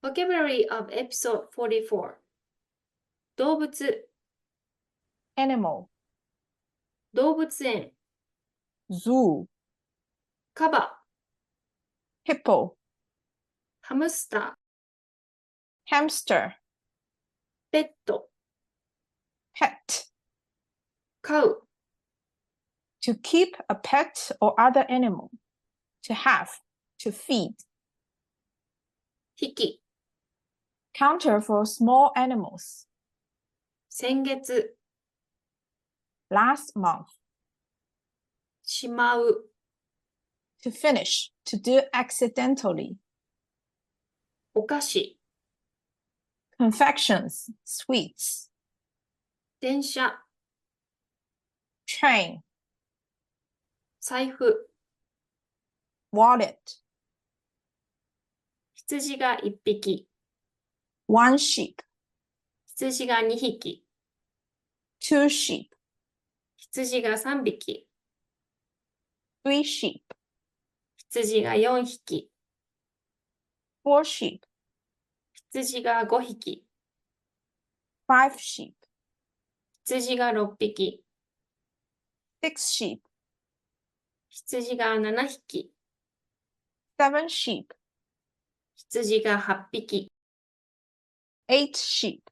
Vocabulary of Episode 44動物 animal, 動物園 zoo, カバ hippo, ハムスター hamster, ペット pet. 飼う To keep a pet or other animal. To have, to feed. 匹 Counter for small animals. 先月 Last month. しまう To finish, to do accidentally. お菓子 Confections, sweets. 電車 Train, 財布 wallet. 羊が一匹 One sheep, 羊が二匹 two sheep, 羊が三匹 three sheep, 羊が四匹 four sheep, 羊が五匹 five sheep, 羊が六匹 six sheep, 羊が七匹 seven sheep, 羊が八匹 eight sheep,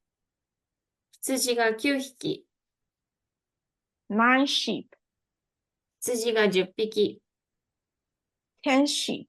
羊が九匹 nine sheep, 羊が十匹 10 sheep.